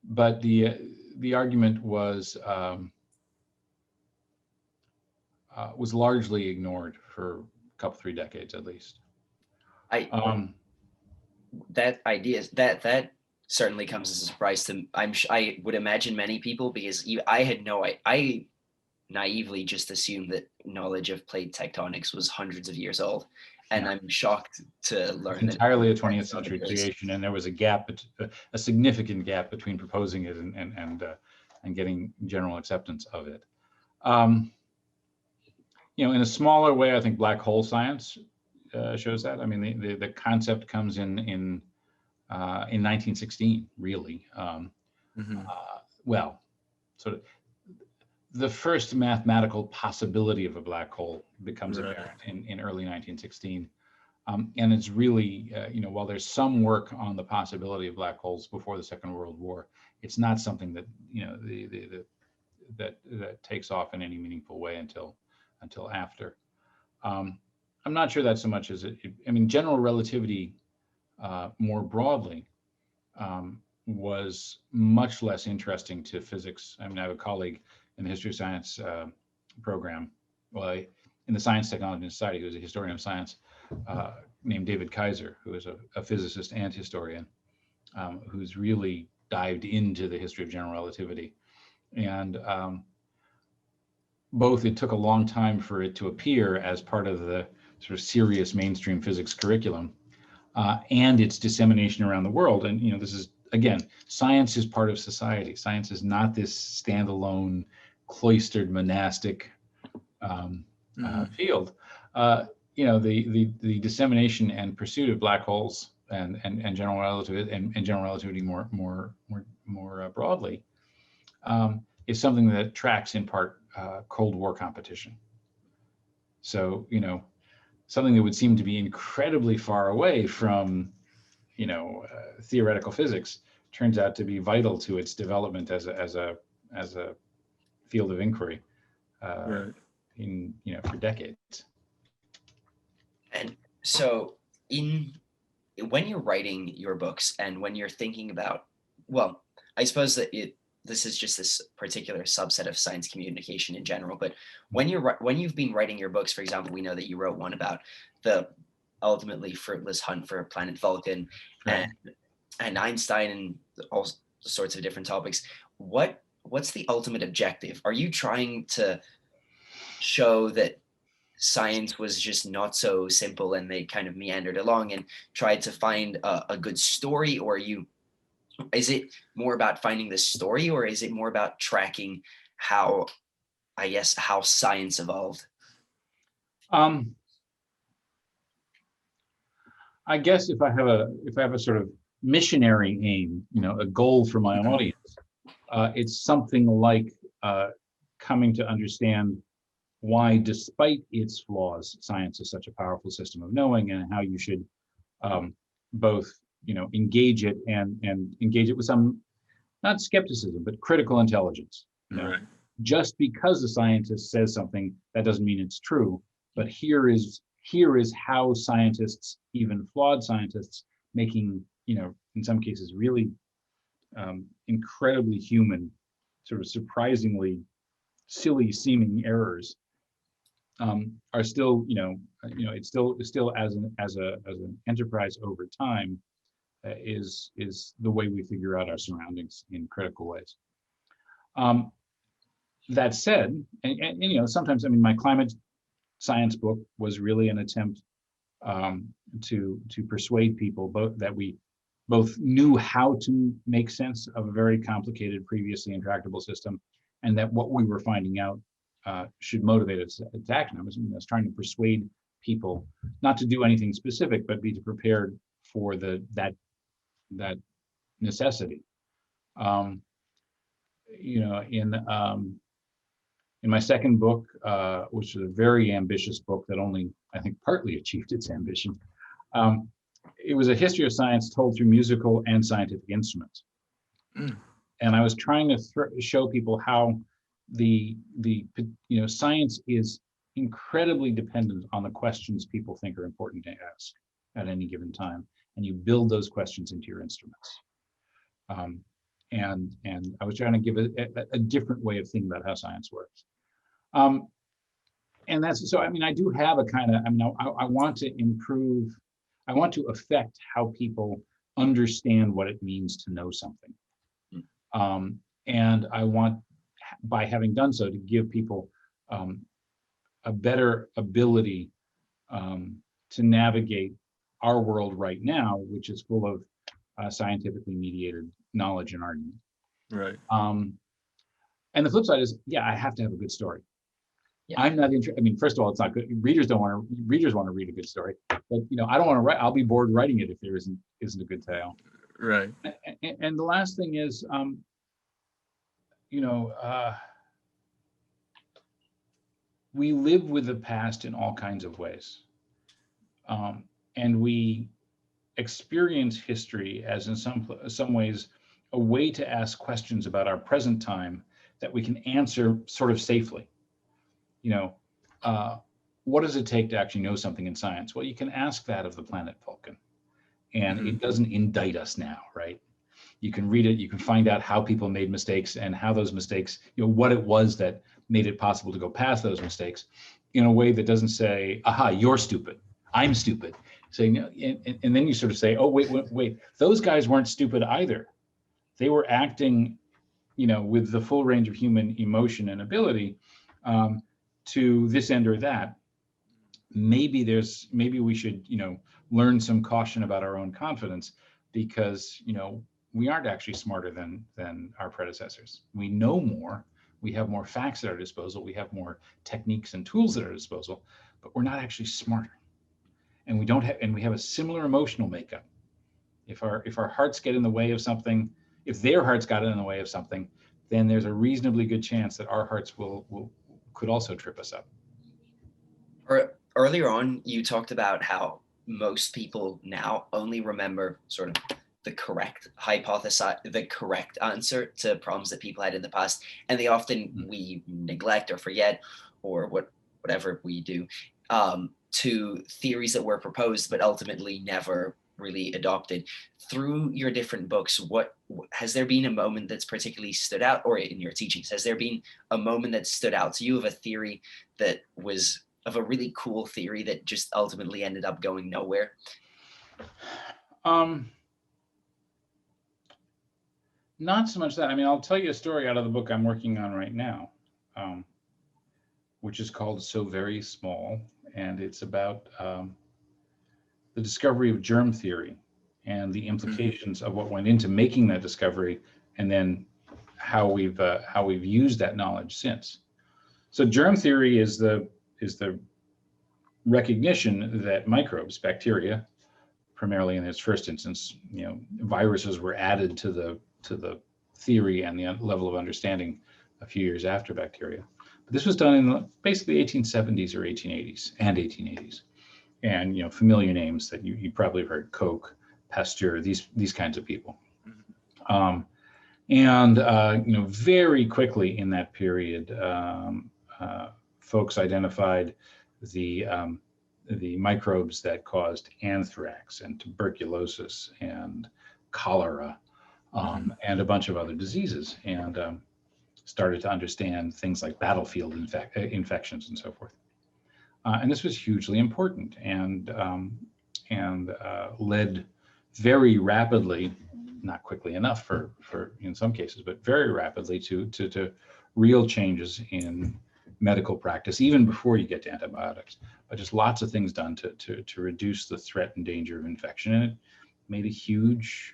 But the argument was largely ignored for a couple, 3 decades at least. That idea that certainly comes as a surprise to I would imagine many people, because I naively just assumed that knowledge of plate tectonics was hundreds of years old, and I'm shocked to learn it's entirely a 20th century creation, and there was a significant gap between proposing it and getting general acceptance of it. In a smaller way, I think black hole science shows that. I mean, the concept comes in 1916, really. Well, sort of the first mathematical possibility of a black hole becomes apparent in early 1916. And it's really, while there's some work on the possibility of black holes before the Second World War, it's not something that, that takes off in any meaningful way until after. I'm not sure that so much as general relativity more broadly was much less interesting to physics. I have a colleague in the history of science program, in the Science, Technology, and Society, who's a historian of science, named David Kaiser, who is a physicist and historian, who's really dived into the history of general relativity. And both it took a long time for it to appear as part of the sort of serious mainstream physics curriculum, and its dissemination around the world. And this is, again, science is part of society. Science is not this standalone, cloistered, monastic field. The dissemination and pursuit of black holes and general relativity and general relativity more broadly is something that tracks in part Cold War competition. So something that would seem to be incredibly far away from theoretical physics turns out to be vital to its development as a field of inquiry for decades. And so when you're writing your books and when you're thinking about, well, I suppose that this is just this particular subset of science communication in general, but when you've been writing your books, for example, we know that you wrote one about the ultimately fruitless hunt for planet Vulcan, and Einstein, and all sorts of different topics. What's the ultimate objective? Are you trying to show that science was just not so simple and they kind of meandered along and tried to find a good story, or is it more about finding the story, or is it more about tracking how science evolved? I guess if I have a sort of missionary aim, a goal for my audience, it's something like coming to understand why, despite its flaws, science is such a powerful system of knowing, and how you should both engage it and engage it with some, not skepticism, but critical intelligence. Just because a scientist says something, that doesn't mean it's true. But here is how scientists, even flawed scientists, making in some cases really incredibly human, sort of surprisingly silly seeming errors are still, it's still as an enterprise over time is the way we figure out our surroundings in critical ways. That said, and sometimes, I mean, my climate science book was really an attempt to persuade people both that we both knew how to make sense of a very complicated, previously intractable system, and that what we were finding out should motivate us to act. And I was trying to persuade people not to do anything specific, but be prepared for that necessity. In my second book, which is a very ambitious book that only, I think, partly achieved its ambition, it was a history of science told through musical and scientific instruments. Mm. And I was trying to show people how the science is incredibly dependent on the questions people think are important to ask at any given time, and you build those questions into your instruments. And I was trying to give a different way of thinking about how science works. And that's, so, I mean, I do have a kind of, I mean, I want to improve, I want to affect how people understand what it means to know something. And I want, by having done so, to give people a better ability to navigate our world right now, which is full of scientifically mediated knowledge and argument. Right. And the flip side is, yeah, I have to have a good story. Yeah. I'm not interested. I mean, first of all, it's not good. Readers want to read a good story, but I don't want to write. I'll be bored writing it if there isn't a good tale. Right. And the last thing is, we live with the past in all kinds of ways, and we experience history as, in some ways, a way to ask questions about our present time that we can answer sort of safely. What does it take to actually know something in science? Well, you can ask that of the planet Vulcan, and it doesn't indict us now, right? You can read it, you can find out how people made mistakes and how those mistakes, what it was that made it possible to go past those mistakes in a way that doesn't say, aha, you're stupid, I'm stupid. Saying, and then you sort of say, oh, wait, those guys weren't stupid either. They were acting, with the full range of human emotion and ability to this end or that. Maybe we should, learn some caution about our own confidence, because, we aren't actually smarter than our predecessors. We know more, we have more facts at our disposal, we have more techniques and tools at our disposal, but we're not actually smarter. And we have a similar emotional makeup. If our hearts get in the way of something, if their hearts got in the way of something, then there's a reasonably good chance that our hearts could also trip us up. Earlier on, you talked about how most people now only remember sort of the correct answer to problems that people had in the past, and they often we neglect or forget, or whatever we do, to theories that were proposed but ultimately never really adopted. Through your different books, what has there been a moment that's particularly stood out, or in your teachings, has there been a moment that stood out to you of a theory that was of a really cool theory that just ultimately ended up going nowhere? Not so much that. I mean, I'll tell you a story out of the book I'm working on right now, which is called So Very Small, and it's about the discovery of germ theory and the implications of what went into making that discovery, and then how we've used that knowledge since. So germ theory is the recognition that microbes, bacteria, primarily in its first instance, viruses were added to the theory and the level of understanding a few years after bacteria. But this was done in basically 1870s or 1880s and 1880s. And familiar names that you probably have heard: Koch, Pasteur, these kinds of people. Very quickly in that period, folks identified the the microbes that caused anthrax and tuberculosis and cholera, and a bunch of other diseases, and started to understand things like battlefield infections and so forth. And this was hugely important, and led very rapidly, not quickly enough for in some cases, but very rapidly to real changes in medical practice, even before you get to antibiotics. But just lots of things done to reduce the threat and danger of infection, and it made a huge,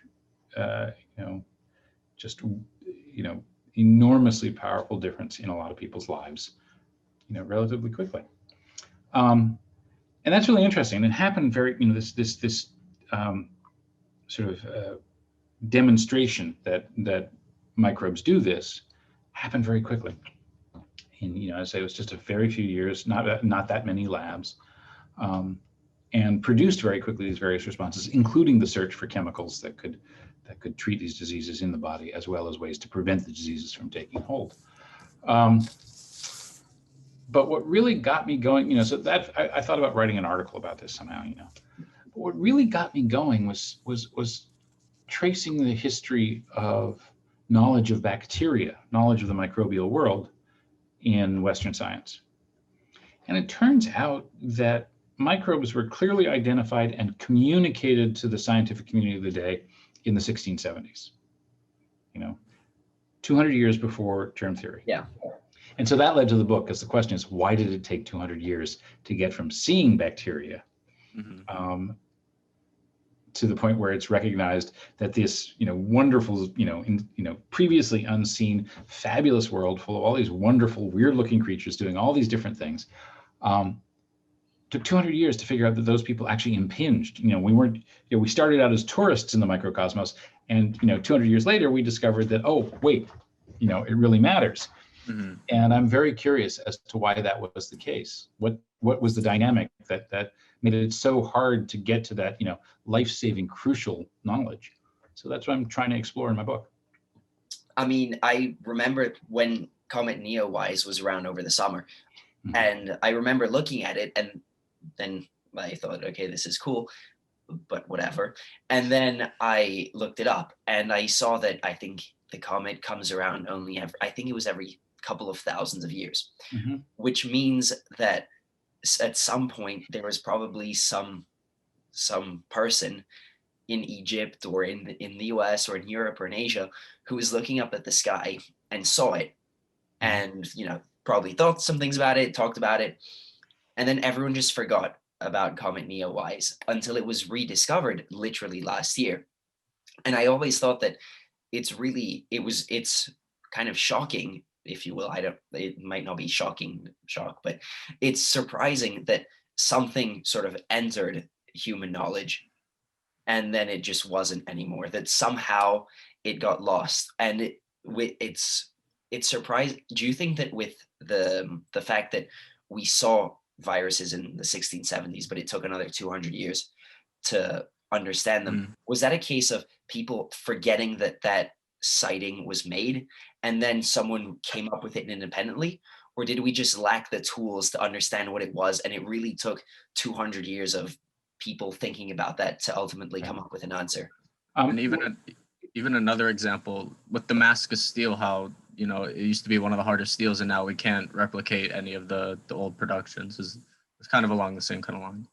enormously powerful difference in a lot of people's lives, relatively quickly. And that's really interesting. It happened very, this sort of demonstration that microbes do this happened very quickly. And I say it was just a very few years, not that many labs, and produced very quickly these various responses, including the search for chemicals that could treat these diseases in the body, as well as ways to prevent the diseases from taking hold. But what really got me going, so that I thought about writing an article about this somehow, But what really got me going was tracing the history of knowledge of bacteria, knowledge of the microbial world in Western science. And it turns out that microbes were clearly identified and communicated to the scientific community of the day in the 1670s, 200 years before germ theory. Yeah. And so that led to the book, because the question is, why did it take 200 years to get from seeing bacteria to the point where it's recognized that this, wonderful, previously unseen, fabulous world full of all these wonderful, weird-looking creatures doing all these different things, took 200 years to figure out that those people actually impinged. We started out as tourists in the microcosmos, and 200 years later, we discovered that, oh, wait, it really matters. And I'm very curious as to why that was the case. What was the dynamic that made it so hard to get to that, life-saving, crucial knowledge? So that's what I'm trying to explore in my book. I mean, I remember when Comet Neowise was around over the summer, and I remember looking at it, and then I thought, okay, this is cool, but whatever. And then I looked it up, and I saw that I think the comet comes around only every couple of thousands of years, which means that at some point there was probably some person in Egypt or in the US or in Europe or in Asia who was looking up at the sky and saw it, and probably thought some things about it, talked about it, and then everyone just forgot about Comet Neowise until it was rediscovered literally last year. And I always thought that it's kind of shocking, if you will. It might not be shock, but it's surprising that something sort of entered human knowledge and then it just wasn't anymore, that somehow it got lost. And it's surprising. Do you think that with the fact that we saw viruses in the 1670s, but it took another 200 years to understand them, was that a case of people forgetting that sighting was made and then someone came up with it independently? Or did we just lack the tools to understand what it was, and it really took 200 years of people thinking about that to ultimately come up with an answer? And even another example with Damascus steel, how it used to be one of the hardest steels, and now we can't replicate any of the old productions. Is kind of along the same kind of line.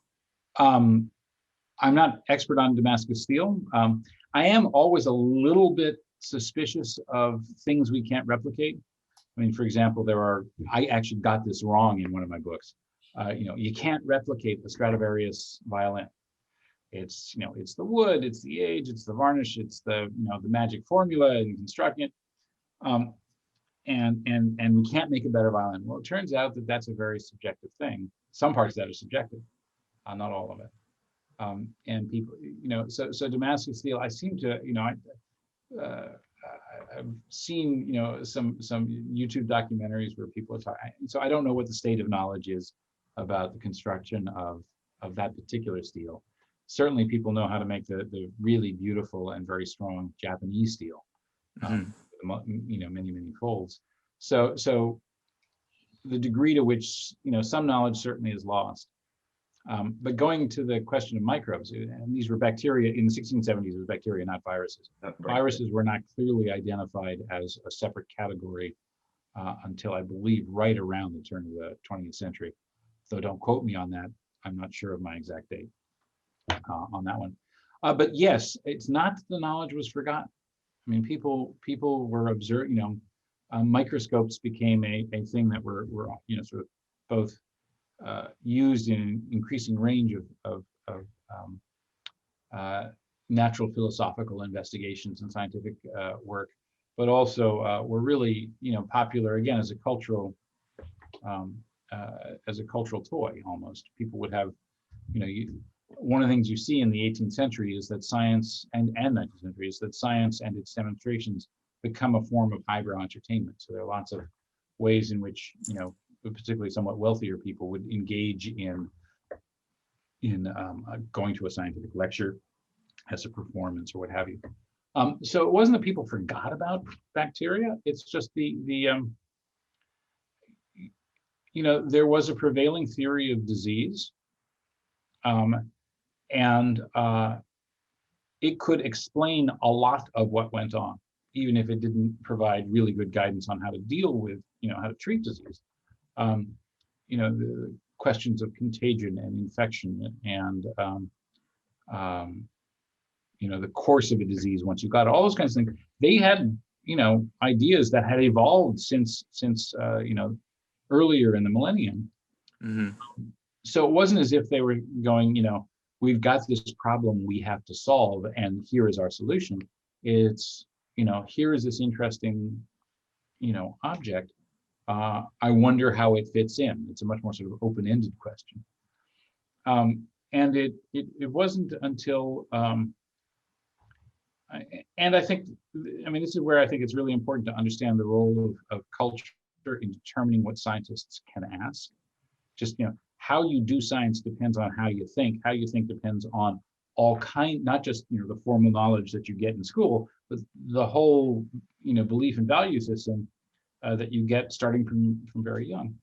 I'm not expert on Damascus steel. I am always a little bit suspicious of things we can't replicate. I mean, for example, I actually got this wrong in one of my books. You can't replicate the Stradivarius violin. It's the wood, it's the age, it's the varnish, it's the magic formula in constructing it, and we can't make a better violin. Well, it turns out that that's a very subjective thing. Some parts of that are subjective, not all of it. And people, so Damascus steel, I seem to, I've seen, some YouTube documentaries where people are talking. So I don't know what the state of knowledge is about the construction of that particular steel. Certainly, people know how to make the really beautiful and very strong Japanese steel, many folds. So the degree to which some knowledge certainly is lost. But going to the question of microbes, and these were bacteria in the 1670s, it was bacteria, not viruses. Right. Viruses were not clearly identified as a separate category until I believe right around the turn of the 20th century. Though don't quote me on that. I'm not sure of my exact date on that one. But yes, it's not that the knowledge was forgotten. I mean, people were observed, microscopes became a thing that were sort of both used in an increasing range of natural philosophical investigations and scientific work, but also were really popular again as a cultural toy almost. People would have, one of the things you see in the 18th century is that science and 19th century is that science and its demonstrations become a form of highbrow entertainment. So there are lots of ways in which particularly somewhat wealthier people would engage in going to a scientific lecture as a performance or what have you. So it wasn't that people forgot about bacteria. It's just there was a prevailing theory of disease, and it could explain a lot of what went on, even if it didn't provide really good guidance on how to deal with, how to treat disease. The questions of contagion and infection and the course of a disease once you got it, all those kinds of things. They had ideas that had evolved since earlier in the millennium. Mm-hmm. So it wasn't as if they were going, we've got this problem we have to solve, and here is our solution. It's here is this interesting object. I wonder how it fits in. It's a much more sort of open-ended question. And it wasn't until, and I think, this is where I think it's really important to understand the role of culture in determining what scientists can ask. Just, how you do science depends on how you think. How you think depends on not just, the formal knowledge that you get in school, but the whole, belief and value system that you get starting from very young.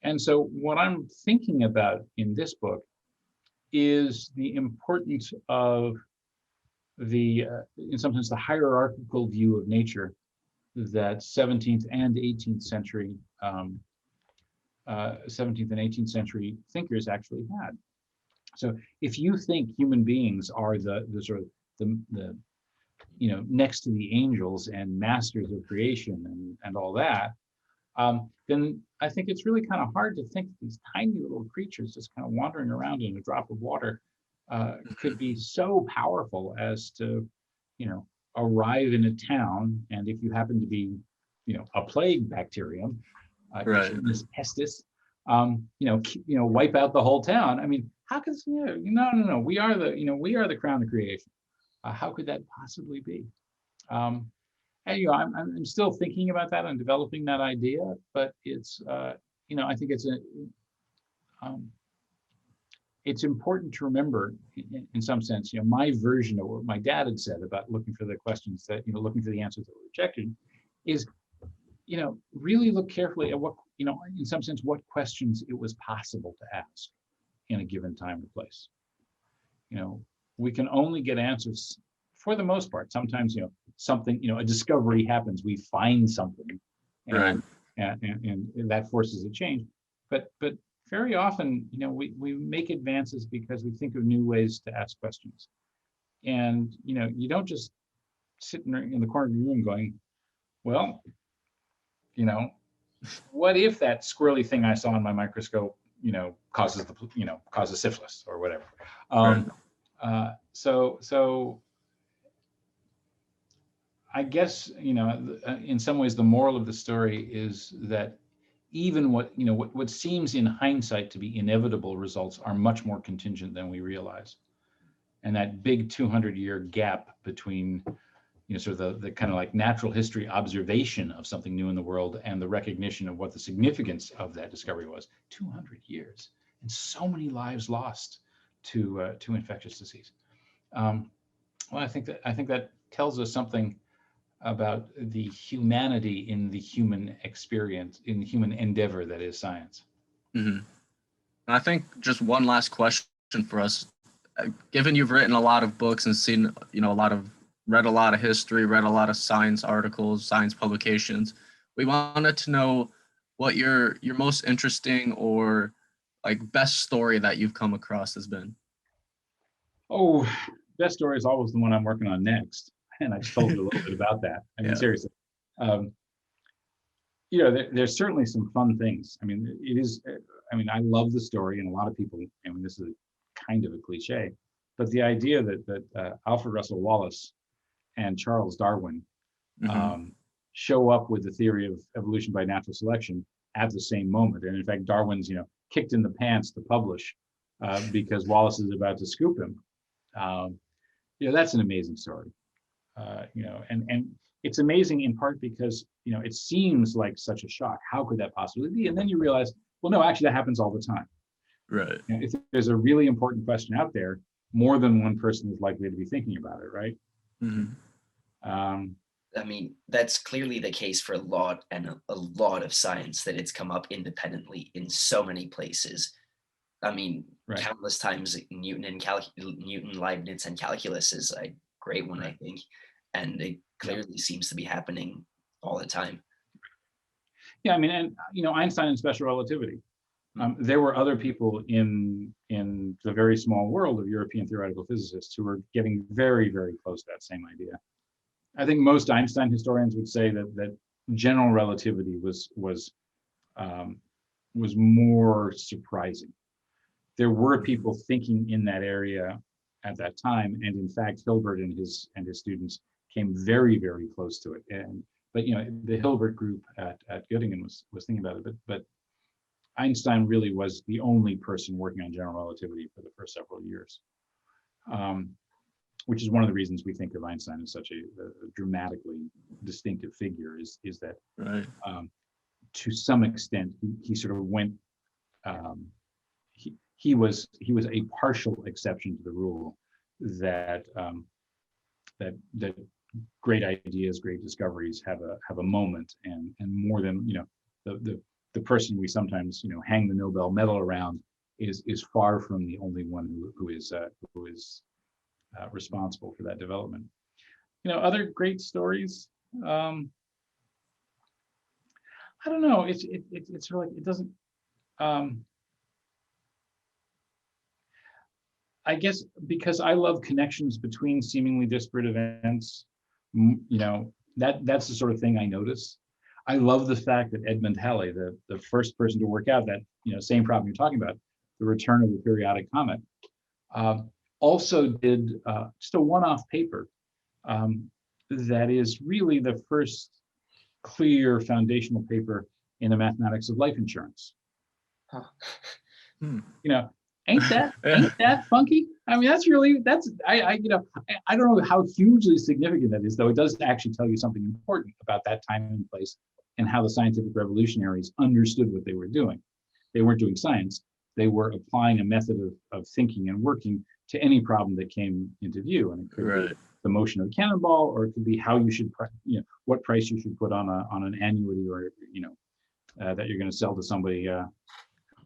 And so what I'm thinking about in this book is the importance of in some sense, the hierarchical view of nature that 17th and 18th century thinkers actually had. So if you think human beings are the sort of the next to the angels and masters of creation and all that, then I think it's really kind of hard to think that these tiny little creatures just kind of wandering around in a drop of water could be so powerful as to, arrive in a town, and if you happen to be, a plague bacterium, Right. this pestis, wipe out the whole town. I mean, how could no? We are the crown of creation. How could that possibly be? And I'm still thinking about that and developing that idea, but it's I think it's important to remember in some sense, my version of what my dad had said about looking for the questions that, looking for the answers that were rejected is, really look carefully at what, in some sense, what questions it was possible to ask in a given time or place. We can only get answers for the most part. Sometimes, something, a discovery happens, we find something, and, Right. and that forces a change. But very often, we make advances because we think of new ways to ask questions. And, you don't just sit in the corner of your room going, well, what if that squirrely thing I saw in my microscope, causes syphilis or whatever. So I guess, in some ways, the moral of the story is that even what seems in hindsight to be inevitable results are much more contingent than we realize. And that big 200-year gap between, sort of the kind of like natural history observation of something new in the world and the recognition of what the significance of that discovery was, 200 years and so many lives lost to infectious disease. Well, I think that tells us something about the humanity in the human experience, in the human endeavor that is science. Mm-hmm. And I think just one last question for us. Given you've written a lot of books and seen, read a lot of history, read a lot of science articles, science publications, we wanted to know what your most interesting or like best story that you've come across has been. Oh, best story is always the one I'm working on next. And I just told you a little bit about that. I mean, Yeah. seriously. There's certainly some fun things. I mean, I love the story, and a lot of people, I mean, this is kind of a cliche, but the idea that Alfred Russel Wallace and Charles Darwin show up with the theory of evolution by natural selection at the same moment. And in fact, Darwin's, kicked in the pants to publish because Wallace is about to scoop him. That's an amazing story. And it's amazing in part because, it seems like such a shock. How could that possibly be? And then you realize, well, no, actually that happens all the time. Right. If there's a really important question out there, more than one person is likely to be thinking about it, right? I mean, that's clearly the case for a lot of science, that it's come up independently in so many places. I mean, right. Countless times. Newton, Leibniz, and calculus is a great one, I think, and it clearly seems to be happening all the time. Yeah, I mean, and Einstein and special relativity. There were other people in the very small world of European theoretical physicists who were getting very, very close to that same idea. I think most Einstein historians would say that general relativity was more surprising. There were people thinking in that area at that time, and in fact, Hilbert and his students came very, very close to it. But the Hilbert group at Göttingen was thinking about it, but Einstein really was the only person working on general relativity for the first several years, which is one of the reasons we think of Einstein as such a dramatically distinctive figure. Is that right? To some extent, he sort of went. He was a partial exception to the rule that great ideas, great discoveries have a moment, and more than the person we sometimes hang the Nobel medal around is far from the only one who is responsible for that development. Other great stories. I don't know. It's sort of like it doesn't. I guess because I love connections between seemingly disparate events, that's the sort of thing I notice. I love the fact that Edmund Halley, the first person to work out that same problem you're talking about, the return of the periodic comet, also did just a one-off paper that is really the first clear foundational paper in the mathematics of life insurance. Huh. Ain't that funky? I mean, I don't know how hugely significant that is, though it does actually tell you something important about that time and place and how the scientific revolutionaries understood what they were doing. They weren't doing science. They were applying a method of thinking and working to any problem that came into view. And it could be the motion of a cannonball, or it could be how you should, what price you should put on an annuity, or, that you're going to sell to somebody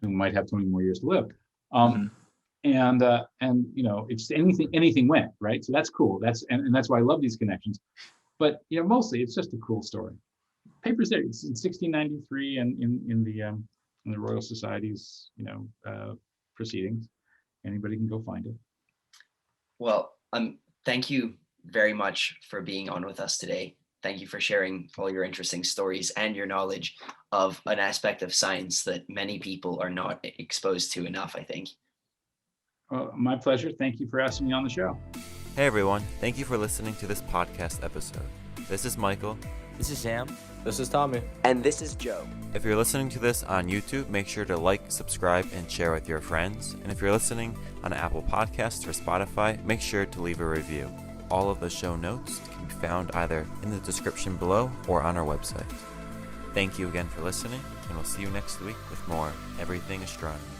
who might have 20 more years to live. And it's anything went, right? So that's cool. That's why I love these connections. But mostly it's just a cool story. Paper's there. It's in 1693 and in the Royal Society's proceedings. Anybody can go find it. Well, thank you very much for being on with us today. Thank you for sharing all your interesting stories and your knowledge of an aspect of science that many people are not exposed to enough, I think. Well, my pleasure. Thank you for asking me on the show. Hey everyone, thank you for listening to this podcast episode. This is Michael. This is Sam. This is Tommy. And this is Joe. If you're listening to this on YouTube, make sure to like, subscribe, and share with your friends. And if you're listening on Apple Podcasts or Spotify, make sure to leave a review. All of the show notes can be found either in the description below or on our website. Thank you again for listening, and we'll see you next week with more Everything Astronomy.